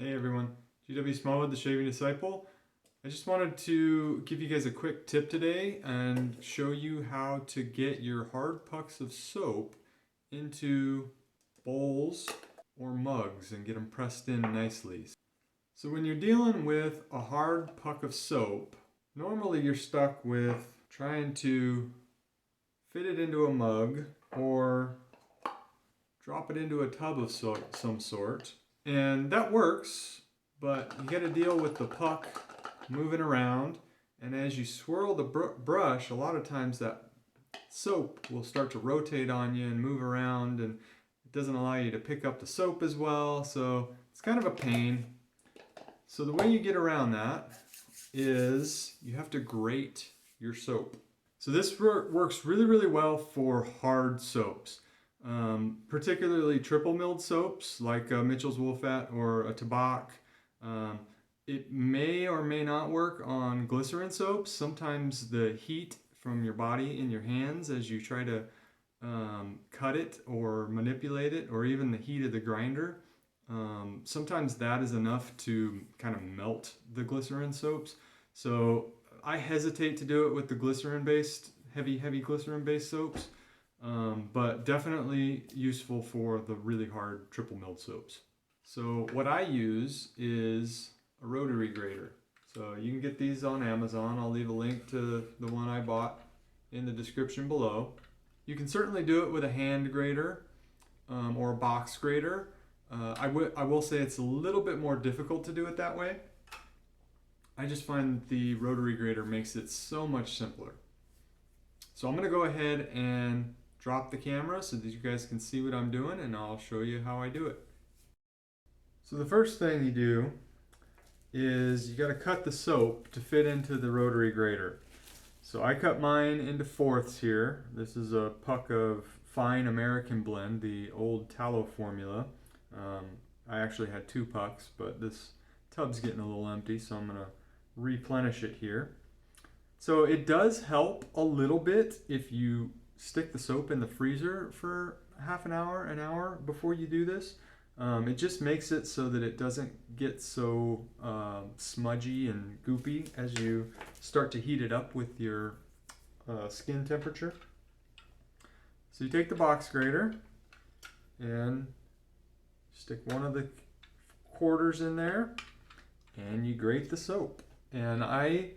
Hey everyone, gwsmallwood, the Shaving Disciple. I just wanted to give you guys a quick tip today and show you how to get your hard pucks of soap into bowls or mugs and get them pressed in nicely. So when you're dealing with a hard puck of soap, normally you're stuck with trying to fit it into a mug or drop it into a tub of some sort. And that works, but you got to deal with the puck moving around. And as you swirl the brush, a lot of times that soap will start to rotate on you and move around, and it doesn't allow you to pick up the soap as well. So it's kind of a pain. So the way you get around that is you have to grate your soap. So this works really, really well for hard soaps. Particularly triple milled soaps like Mitchell's Wool Fat or a Tabak. It may or may not work on glycerin soaps. Sometimes the heat from your body in your hands as you try to cut it or manipulate it, or even the heat of the grinder, sometimes that is enough to kind of melt the glycerin soaps. So I hesitate to do it with the glycerin-based, heavy glycerin-based soaps. But definitely useful for the really hard triple milled soaps. So what I use is a rotary grater. So you can get these on Amazon. I'll leave a link to the one I bought in the description below. You can certainly do it with a hand grater or a box grater. I will say it's a little bit more difficult to do it that way. I just find the rotary grater makes it so much simpler. So I'm going to go ahead and drop the camera so that you guys can see what I'm doing, and I'll show you how I do it. So the first thing you do is you got to cut the soap to fit into the rotary grater. So I cut mine into fourths here. This is a puck of fine American blend, the old tallow formula. I actually had 2 pucks, but this tub's getting a little empty, so I'm going to replenish it here. So it does help a little bit if you stick the soap in the freezer for half an hour before you do this. It just makes it so that it doesn't get so smudgy and goopy as you start to heat it up with your skin temperature. So you take the box grater and stick one of the quarters in there and you grate the soap. And I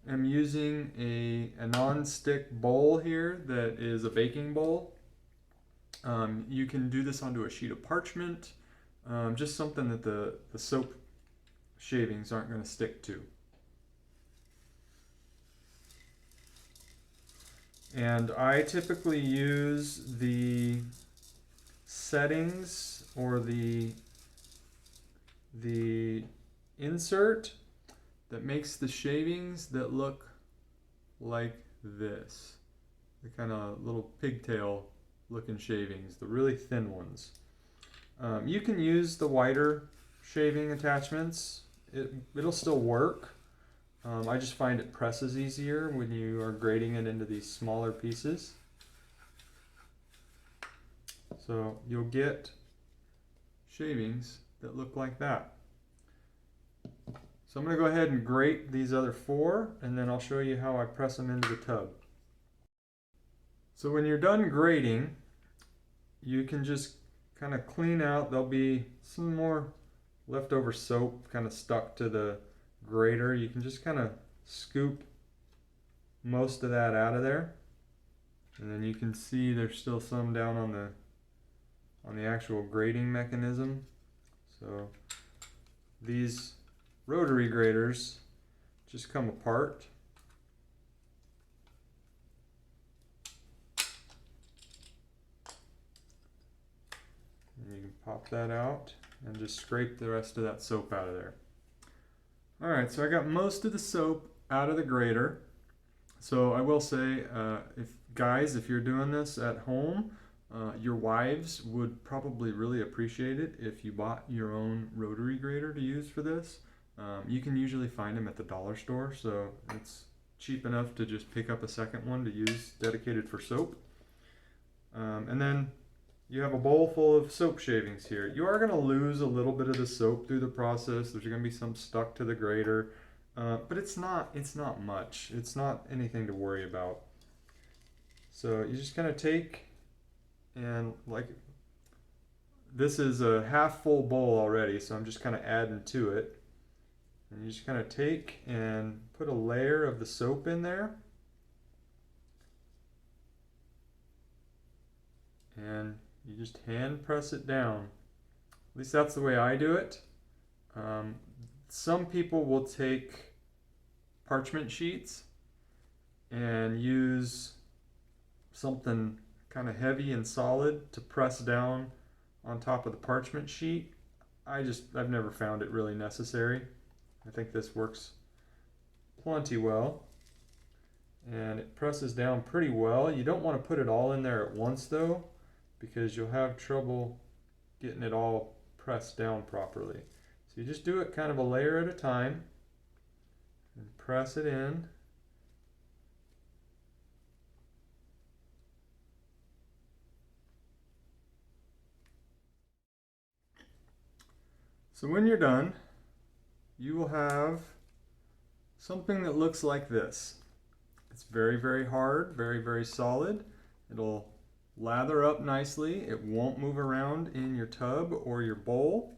am using a non-stick bowl here that is a baking bowl. You can do this onto a sheet of parchment, just something that the soap shavings aren't going to stick to. And I typically use the settings or the insert that makes the shavings that look like this. The kind of little pigtail looking shavings, the really thin ones. You can use the wider shaving attachments. It'll still work. I just find it presses easier when you are grating it into these smaller pieces. So you'll get shavings that look like that. So I'm going to go ahead and grate these other 4, and then I'll show you how I press them into the tub. So when you're done grating, you can just kind of clean out. There'll be some more leftover soap kind of stuck to the grater. You can just kind of scoop most of that out of there. And then you can see there's still some down on the actual grating mechanism. So these rotary graters just come apart. And you can pop that out and just scrape the rest of that soap out of there. Alright, so I got most of the soap out of the grater. So I will say, if you're doing this at home, your wives would probably really appreciate it if you bought your own rotary grater to use for this. You can usually find them at the dollar store, so it's cheap enough to just pick up a second one to use dedicated for soap. And then you have a bowl full of soap shavings here. You are going to lose a little bit of the soap through the process. There's going to be some stuck to the grater, but it's not much. It's not anything to worry about. So you're just going to take, and like, this is a half full bowl already, so I'm just kind of adding to it. And you just kind of take and put a layer of the soap in there. And you just hand press it down. At least that's the way I do it. Some people will take parchment sheets and use something kind of heavy and solid to press down on top of the parchment sheet. I've never found it really necessary. I think this works plenty well. And it presses down pretty well. You don't want to put it all in there at once though, because you'll have trouble getting it all pressed down properly. So you just do it kind of a layer at a time and press it in. So when you're done, you will have something that looks like this. It's very, very hard, very, very solid. It'll lather up nicely. It won't move around in your tub or your bowl.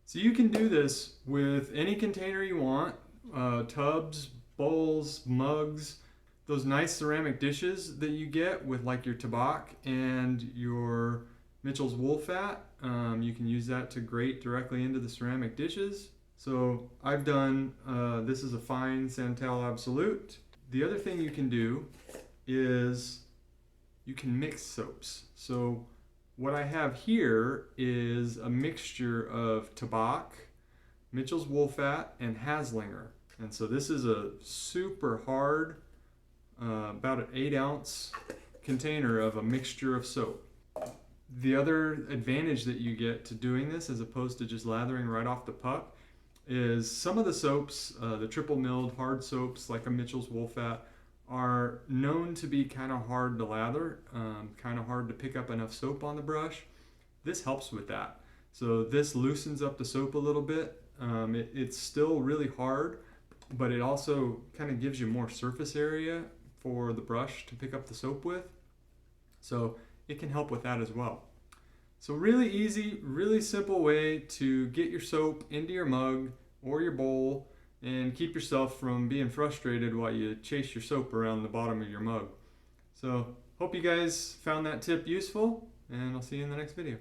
So you can do this with any container you want, tubs, bowls, mugs, those nice ceramic dishes that you get with like your tabak and your Mitchell's wool fat. You can use that to grate directly into the ceramic dishes. So I've done, this is a fine Santal Absolute. The other thing you can do is you can mix soaps. So what I have here is a mixture of tabak, Mitchell's wool fat, and Haslinger. And so this is a super hard, about an 8-ounce container of a mixture of soap. The other advantage that you get to doing this, as opposed to just lathering right off the puck, is some of the soaps, the triple milled hard soaps like a Mitchell's wool fat, are known to be kind of hard to lather, kind of hard to pick up enough soap on the brush. This helps with that. So this loosens up the soap a little bit. It's still really hard, but it also kind of gives you more surface area for the brush to pick up the soap with. So it can help with that as well. So really easy, really simple way to get your soap into your mug or your bowl and keep yourself from being frustrated while you chase your soap around the bottom of your mug. So hope you guys found that tip useful, and I'll see you in the next video.